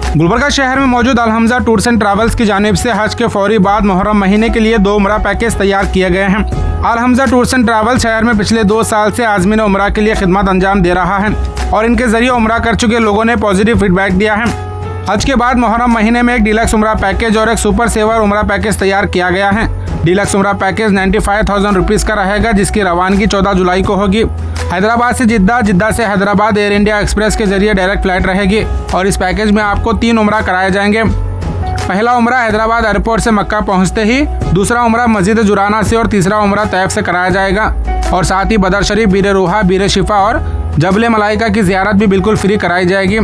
गुलबर्गा शहर में मौजूद अलहमजा टूर्स एंड ट्रैवल्स की जानिब से हज के फौरी बाद मुहर्रम महीने के लिए 2 उम्रा पैकेज तैयार किए गए हैं। अलहमजा टूर्स एंड ट्रैवल्स शहर में पिछले 2 साल से आज़मीन उम्रा के लिए खिदमत अंजाम दे रहा है और इनके जरिए उम्रा कर चुके लोगों ने पॉजिटिव फीडबैक दिया है। हज के बाद मुहर्रम महीने में एक डीलक्स उम्रा पैकेज और एक सुपर सेवर उम्रा पैकेज तैयार किया गया है। डीलक्स उम्रा पैकेज 95,000 रुपीज़ का रहेगा, जिसकी रवानगी 14 जुलाई को होगी। हैदराबाद से जिद्दा, जिद्दा से हैदराबाद एयर इंडिया एक्सप्रेस के जरिए डायरेक्ट फ्लाइट रहेगी और इस पैकेज में आपको 3 उम्रा कराए जाएंगे। पहला उम्रा हैदराबाद एयरपोर्ट से मक्का पहुंचते ही, दूसरा उम्रा मस्जिद जुराना से और तीसरा उम्रा तैफ से कराया जाएगा और साथ ही बदर शरीफ, बीर रूहा, बीर शिफा और जबल मलाइका की ज़ियारत भी बिल्कुल फ्री कराई जाएगी।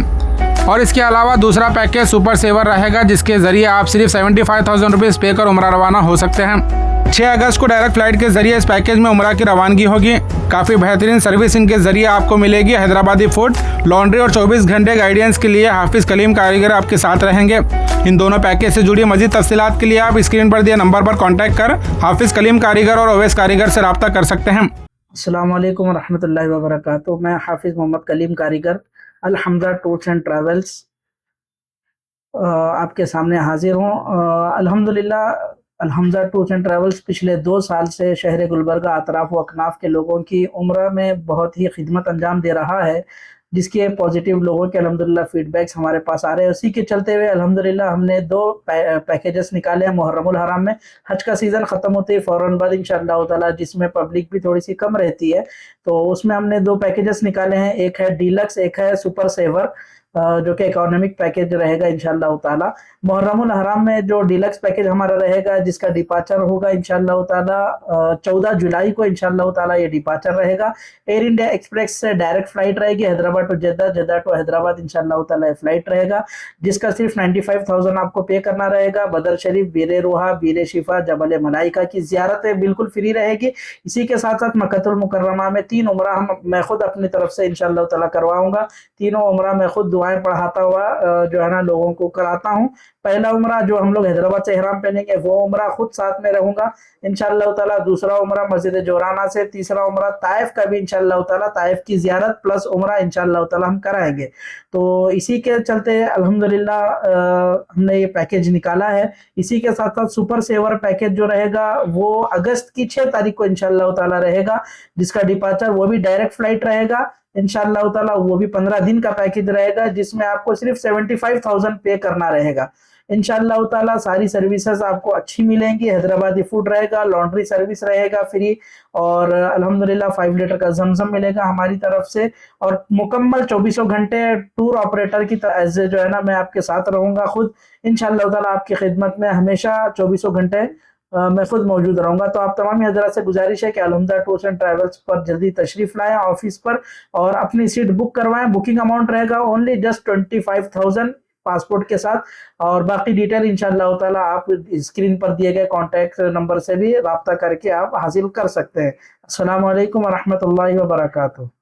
और इसके अलावा दूसरा पैकेज सुपर सेवर रहेगा, जिसके ज़रिए आप सिर्फ 75,000 रुपीज़ पे कर उम्रा रवाना हो सकते हैं। 6 अगस्त को डायरेक्ट फ्लाइट के जरिए इस पैकेज में उम्रा की रवानगी होगी। काफ़ी बेहतरीन सर्विस इनके जरिए आपको मिलेगी। हैदराबादी फूड, लॉन्ड्री और 24 घंटे गाइडेंस के लिए हाफिज़ कलीम कारीगर आपके साथ रहेंगे। इन दोनों पैकेज से जुड़ी मज़ीद तफसीलात के लिए आप स्क्रीन पर दिए नंबर पर कॉन्टैक्ट कर हाफिज़ कलीम कारीगर और ओवैस कारीगर से रब्ता कर सकते हैं। अस्सलाम वालेकुम रहमतुल्लाहि व बरकातुहू। मैं हाफिज़ मोहम्मद कलीम कारीगर, अलहमजा टूर्स एंड ट्रैवल्स आपके सामने हाजिर हूँ। अल्हम्दुलिल्लाह अलहमजा टूर्स एंड ट्रैवल्स पिछले 2 साल से शहर गुलबर्गा, अतराफ व अकनाफ के लोगों की उम्रा में बहुत ही खिदमत अंजाम दे रहा है, जिसके पॉजिटिव लोगों के अल्हम्दुलिल्लाह फीडबैक्स हमारे पास आ रहे हैं। उसी के चलते हुए अल्हम्दुलिल्लाह हमने 2 पैकेजेस निकाले हैं मुहर्रमुल हराम में। हज का सीज़न ख़त्म होते ही फ़ौरन बाद इंशाअल्लाह ताला, जिसमें पब्लिक भी थोड़ी सी कम रहती है, तो उसमें हमने 2 पैकेजेस निकाले हैं। एक है डीलक्स, एक है सुपर सेवर, जो कि इकोनॉमिक पैकेज रहेगा इंशाअल्लाह ताला। मुहर्रमुल हराम में जो डीलक्स पैकेज हमारा रहेगा, जिसका डिपार्चर होगा इंशाअल्लाह ताला 14 जुलाई को इंशाअल्लाह ताला ये डिपार्चर रहेगा। एयर इंडिया एक्सप्रेस से डायरेक्ट फ्लाइट रहेगी हैदराबाद टू जद्दा, जद्दा टू हैदराबाद इंशाअल्लाह ताला फ्लाइट रहेगा, जिसका सिर्फ 95,000 आपको पे करना रहेगा। बदर शरीफ, बीर रूहा, बीर शिफा, जबल मलाइका की ज़ियारत बिल्कुल फ्री रहेगी। इसी के साथ साथ मक्कतुल मुकर्रमा में 3 उम्रा मैं खुद अपनी तरफ से इंशाअल्लाह ताला करवाऊंगा। तीनों उम्रा मैं खुद दुआएं पढ़ाता हुआ जो है ना लोगों को कराता हूँ। पहला उम्रा जो हम लोग हैदराबाद से इहराम पहनेंगे, वो उम्रा खुद साथ में रहूंगा इंशाअल्लाह ताला। दूसरा उम्रा मस्जिद जोराना से, तीसरा उम्रा ताइफ का भी इंशाअल्लाह ताला, ताइफ की ज़ियारत प्लस उम्रा इंशाअल्लाह ताला हम कराएंगे। तो इसी के चलते अल्हम्दुलिल्लाह हमने ये पैकेज निकाला है। इसी के साथ साथ सुपर सेवर पैकेज जो रहेगा वो अगस्त की 6 तारीख को इंशाअल्लाह ताला रहेगा, जिसका डिपार्चर वो भी डायरेक्ट फ्लाइट रहेगा इंशाअल्लाह ताला। वो भी 15 दिन का पैकेज रहेगा, जिसमें आपको सिर्फ 75,000 पे करना रहेगा इंशाअल्लाह ताला। सारी सर्विसेज आपको अच्छी मिलेंगी। हैदराबादी फूड रहेगा, लॉन्ड्री सर्विस रहेगा फ्री, और अल्हम्दुलिल्लाह 5 लीटर का जमजम मिलेगा हमारी तरफ से, और मुकम्मल 24 घंटे टूर ऑपरेटर की तरह जो है ना मैं आपके साथ रहूंगा खुद इंशाअल्लाह ताला। आपकी खिदमत में हमेशा 24 घंटे मैं खुद मौजूद रहूंगा। तो आप तमाम हज़रात से गुजारिश है कि अलहमजा टूर्स एंड ट्रैवल्स पर जल्दी तशरीफ लाएं ऑफिस पर और अपनी सीट बुक करवाएं। बुकिंग अमाउंट रहेगा ओनली जस्ट 25,000 पासपोर्ट के साथ, और बाकी डिटेल इंशाअल्लाह ताला आप स्क्रीन पर दिए गए कॉन्टैक्ट नंबर से भी रब्ता करके आप हासिल कर सकते हैं। अस्सलाम वालेकुम व रहमतुल्लाहि व बरकातुहू।